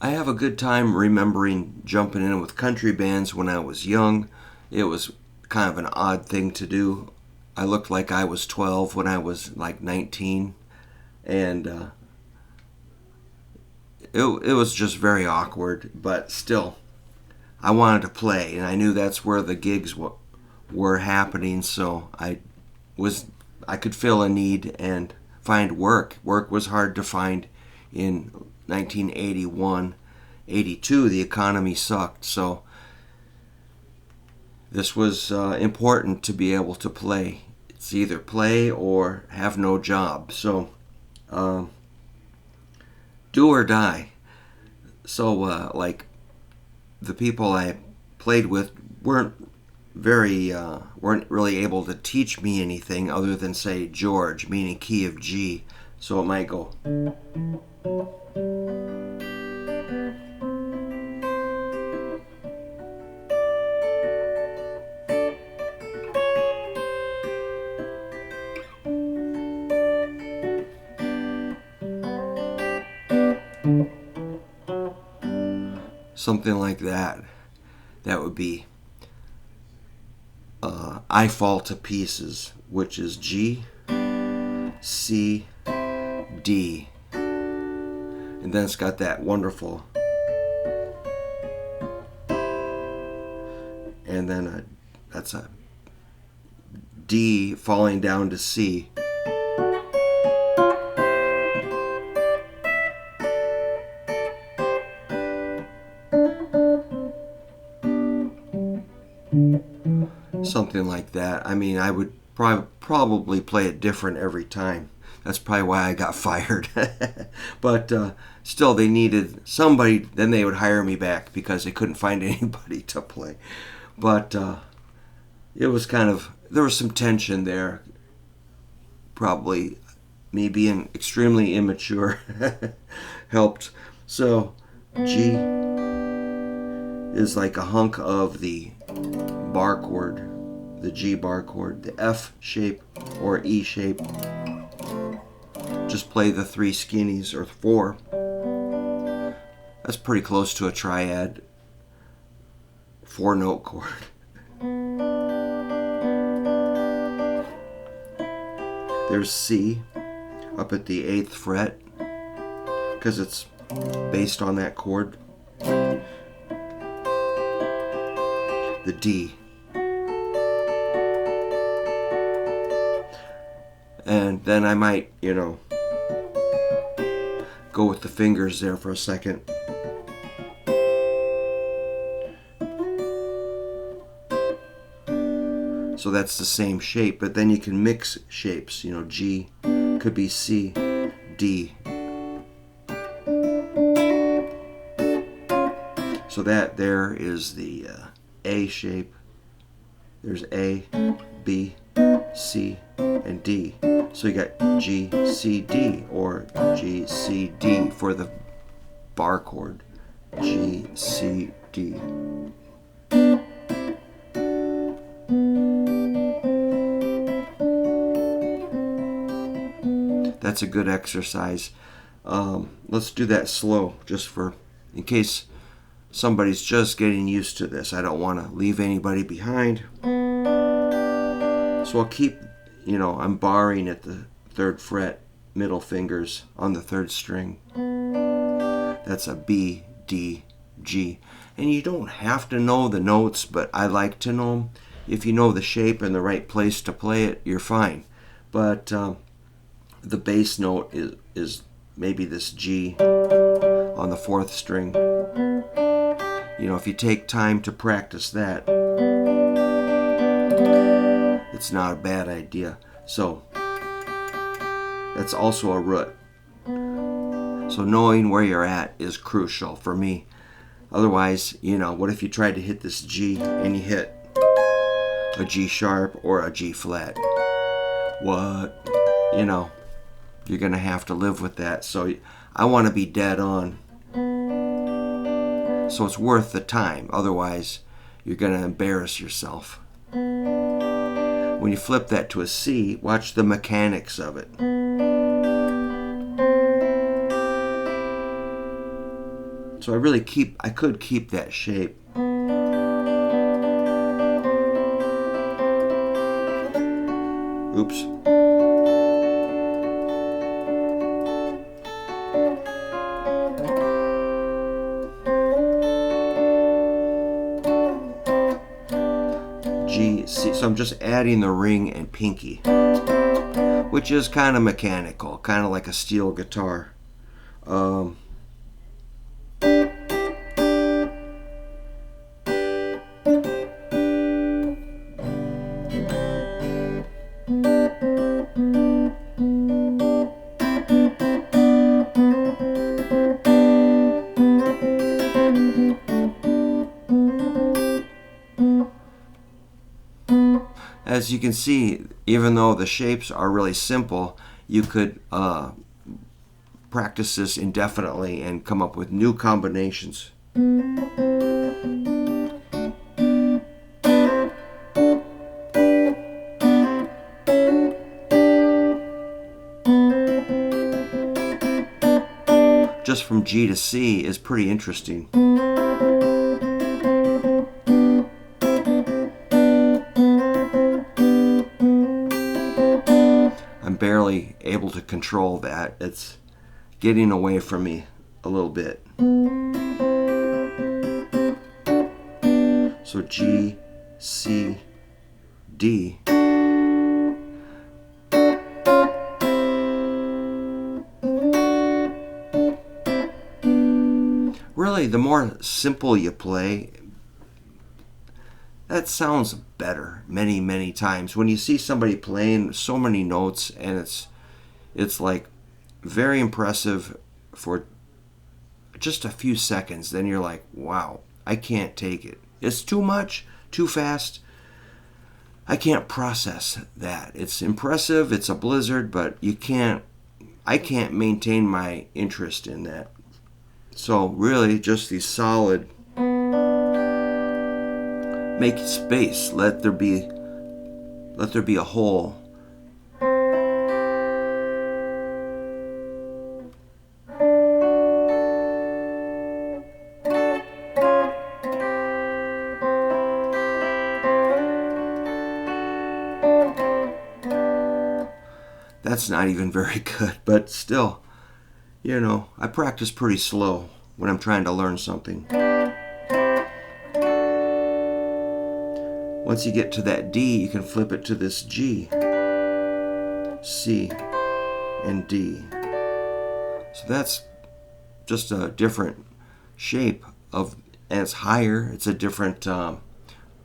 I have a good time remembering jumping in with country bands when I was young. It was kind of an odd thing to do. I looked like I was 12 when I was like 19, and it was just very awkward, but still, I wanted to play, and I knew that's where the gigs were happening, so was I could fill a need and find work. Work was hard to find in 1981, 82. The economy sucked, so this was important to be able to play. It's either play or have no job. So um, do or die. So like the people I played with weren't really able to teach me anything other than say George, meaning key of G. So it might go something like that. That would be I Fall to Pieces, which is G, C, D. And then it's got that wonderful. And then that's a D falling down to C. Something like that. I mean, I would probably play it different every time. That's probably why I got fired. But still, they needed somebody. Then they would hire me back because they couldn't find anybody to play. But it was kind of, there was some tension there. Probably me being extremely immature helped. So G is like a hunk of the bar chord, the G bar chord, the F shape or E shape. Just play the three skinnies or four. That's pretty close to a triad. 4-note chord. There's C up at the 8th fret because it's based on that chord. The D. And then I might, go with the fingers there for a second. So that's the same shape, but then you can mix shapes. G could be C, D. So that there is the A shape. There's A, B, C, and D. So you got G, C, D, or G, C, D for the bar chord. G, C, D. That's a good exercise. Let's do that slow, just in case somebody's just getting used to this. I don't want to leave anybody behind. So I'll keep, I'm barring at the 3rd fret, middle fingers on the 3rd string. That's a B, D, G. And you don't have to know the notes, but I like to know them. If you know the shape and the right place to play it, you're fine. But the bass note is maybe this G on the 4th string. If you take time to practice that, it's not a bad idea. So that's also a root. So knowing where you're at is crucial for me. Otherwise, what if you tried to hit this G and you hit a G sharp or a G flat? What? You're going to have to live with that. So I want to be dead on. So it's worth the time. Otherwise, you're going to embarrass yourself. When you flip that to a C, watch the mechanics of it. So I could keep that shape. Oops. G, C. So I'm just adding the ring and pinky, which is kind of mechanical, kind of like a steel guitar. As you can see, even though the shapes are really simple, you could practice this indefinitely and come up with new combinations. Just from G to C is pretty interesting. I'm barely able to control that. It's getting away from me a little bit. So G, C, D. Really, the more simple you play, that sounds better many, many times. When you see somebody playing so many notes and it's like very impressive for just a few seconds, then you're like, wow, I can't take it. It's too much, too fast. I can't process that. It's impressive, it's a blizzard, but I can't maintain my interest in that. So really, just these solid, make space, let there be a hole. That's not even very good, but still, I practice pretty slow when I'm trying to learn something. Once you get to that D, you can flip it to this G, C, and D. So that's just a different shape and it's higher. It's a different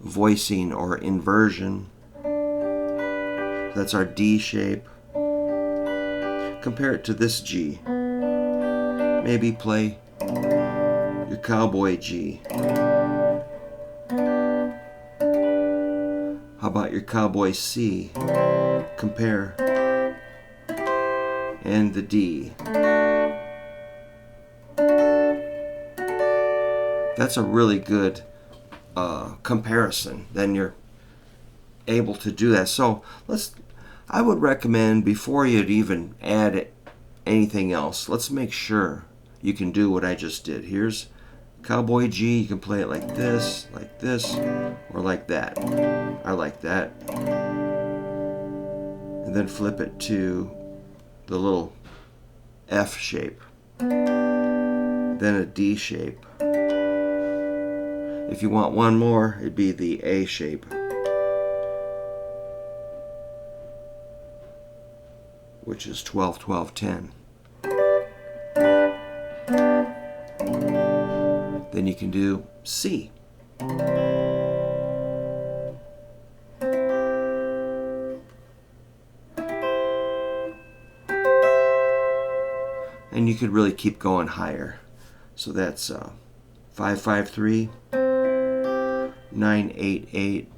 voicing or inversion. That's our D shape. Compare it to this G. Maybe play your cowboy G. How about your cowboy C? Compare. And the D. That's a really good comparison. Then you're able to do that. So I would recommend, before you'd even add anything else, let's make sure you can do what I just did. Here's cowboy G. You can play it like this, or like that. I like that. And then flip it to the little F shape. Then a D shape. If you want one more, it'd be the A shape, which is 12, 12, 10. Then you can do C. And you could really keep going higher. So that's 5, 5, 3, 9, 8, 8,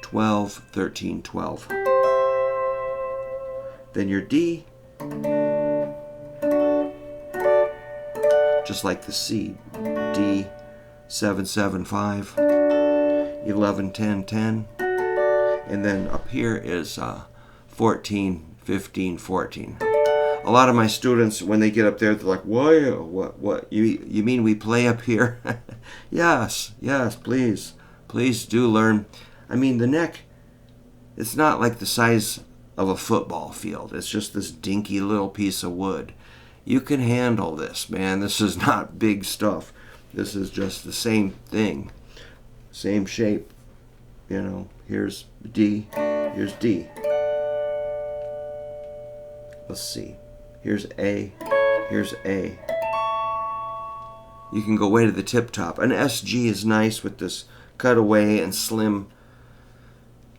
12, 13, 12. Then your D, just like the C, D, 7, 7, 5, 11, 10, 10, and then up here is 14, 15, 14. a lot of my students, when they get up there, they're like, "Whoa, what? You mean we play up here?" Yes, please do learn. I mean, the neck, it's not like the size of a football field. It's just this dinky little piece of wood. You can handle this, man. This is not big stuff. This is just the same thing, same shape. You know, here's D, here's D. Let's see. Here's A, here's A. You can go way to the tip top. An SG is nice with this cutaway and slim.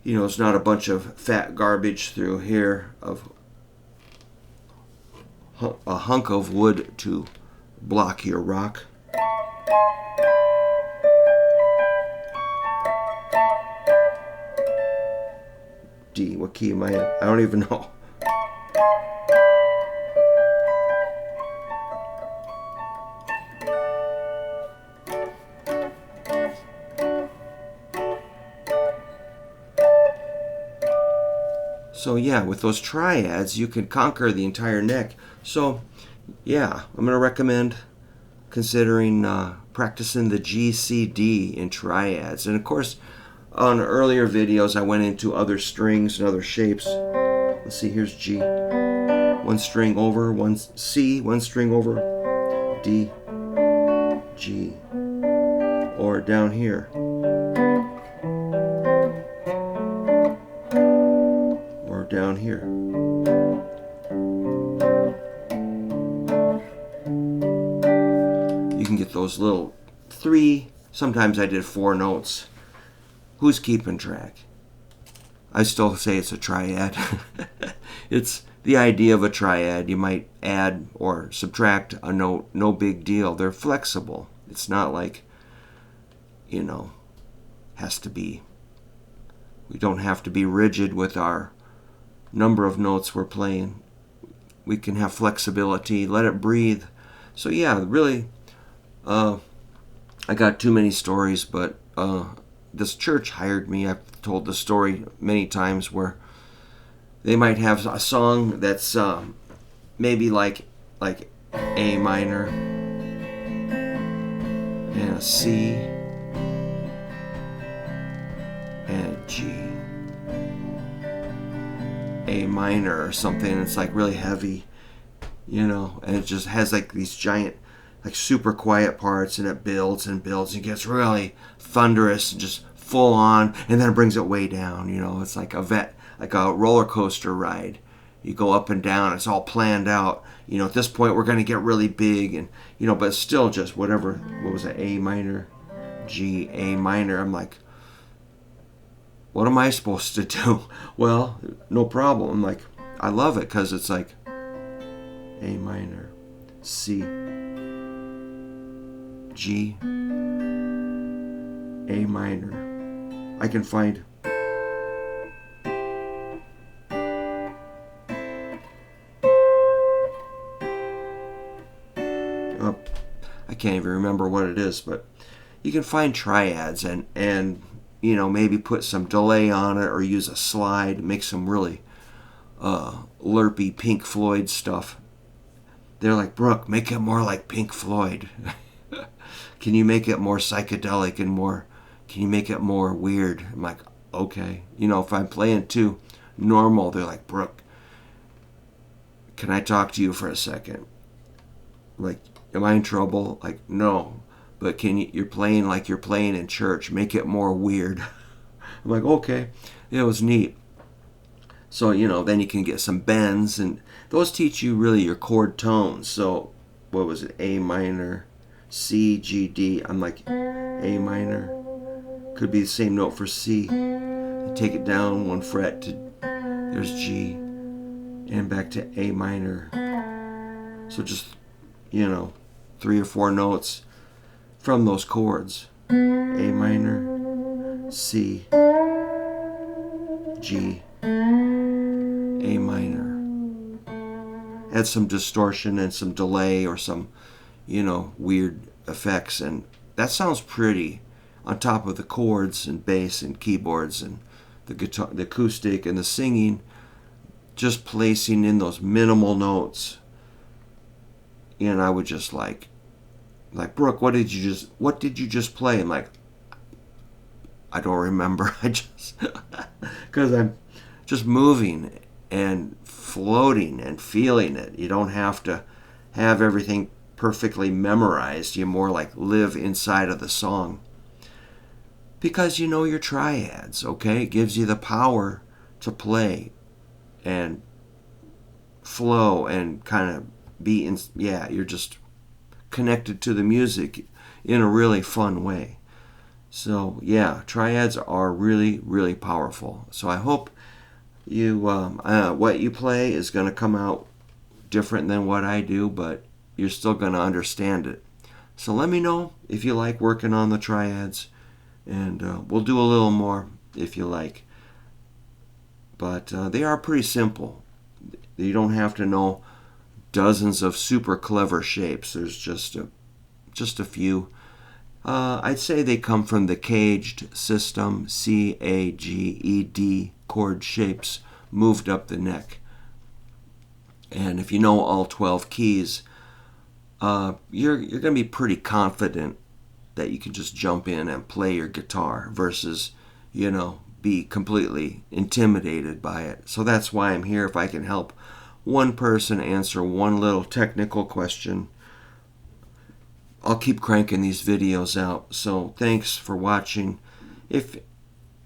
You know, it's not a bunch of fat garbage through here of a hunk of wood to block your rock. D, what key am I in? I don't even know. So yeah, with those triads, you can conquer the entire neck. So yeah, I'm going to recommend considering practicing the G, C, D in triads. And of course, on earlier videos, I went into other strings and other shapes. Let's see, here's G. One string over, one C, one string over, D, G. Or down here. Or down here. You can get those little 3, sometimes I did 4 notes. Who's keeping track? I still say it's a triad. It's the idea of a triad. You might add or subtract a note, no big deal. They're flexible. It's not like, you know, has to be. We don't have to be rigid with our number of notes we're playing. We can have flexibility, let it breathe. So yeah, really, I got too many stories, but this church hired me. I've told the story many times where they might have a song that's maybe like A minor and a C and a G, A minor or something. It's like really heavy, you know, and it just has like these giant, like super quiet parts, and it builds and builds and gets really thunderous and just full on, and then it brings it way down. You know, it's like a roller coaster ride. You go up and down. It's all planned out. You know, at this point we're going to get really big, and you know, but it's still just whatever. What was it? A minor, G, A minor. I'm like, what am I supposed to do? Well, no problem. I'm like, I love it because it's like A minor, C, G, A minor. I can find I can't even remember what it is, but you can find triads and you know, maybe put some delay on it or use a slide, make some really lerpy Pink Floyd stuff. They're like, Brook, make it more like Pink Floyd. Can you make it more psychedelic and more, can you make it more weird? I'm like, okay. You know, if I'm playing too normal, they're like, Brook, can I talk to you for a second? Like, am I in trouble? Like, no. But you're playing like you're playing in church. Make it more weird. I'm like, okay. It was neat. So, you know, then you can get some bends, and those teach you really your chord tones. So, what was it? A minor, C, G, D. I'm like, A minor. Could be the same note for C. I take it down 1 fret to, there's G, and back to A minor. So just, you know, 3 or 4 notes from those chords. A minor, C, G, A minor. Add some distortion and some delay or some, you know, weird effects, and that sounds pretty on top of the chords and bass and keyboards and the guitar, the acoustic and the singing. Just placing in those minimal notes and I would just like, Brook, what did you just play? I'm like, I don't remember. I just, because I'm just moving and floating and feeling it. You don't have to have everything perfectly memorized. You more like live inside of the song. Because you know your triads, okay? It gives you the power to play and flow and kind of be in, yeah, you're just connected to the music in a really fun way. So yeah, triads are really, really powerful. So I hope you what you play is going to come out different than what I do, but you're still going to understand it. So let me know if you like working on the triads, and we'll do a little more if you like. But they are pretty simple. You don't have to know dozens of super clever shapes. There's just a few. I'd say they come from the caged system, CAGED, chord shapes moved up the neck. And if you know all 12 keys, you're going to be pretty confident that you can just jump in and play your guitar versus, be completely intimidated by it. So that's why I'm here. If I can help one person answer one little technical question, I'll keep cranking these videos out. So thanks for watching. If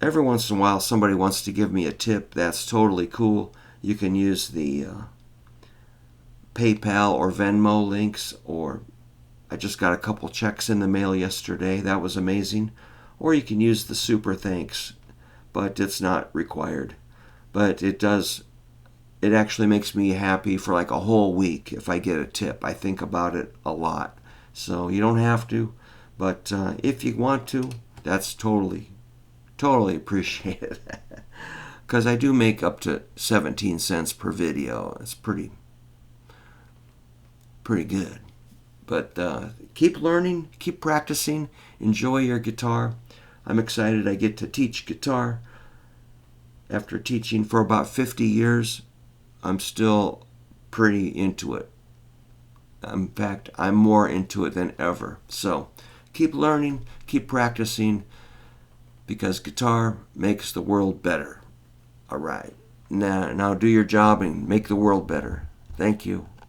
every once in a while somebody wants to give me a tip, that's totally cool. You can use the PayPal or Venmo links, or I just got a couple checks in the mail yesterday. That was amazing. Or you can use the super thanks, but it's not required. But it actually makes me happy for like a whole week if I get a tip. I think about it a lot. So you don't have to, but if you want to, that's totally appreciated. Because I do make up to 17 cents per video. It's pretty good. But keep learning, keep practicing, enjoy your guitar. I'm excited I get to teach guitar. After teaching for about 50 years, I'm still pretty into it. In fact, I'm more into it than ever. So keep learning, keep practicing, because guitar makes the world better. All right. Now do your job and make the world better. Thank you.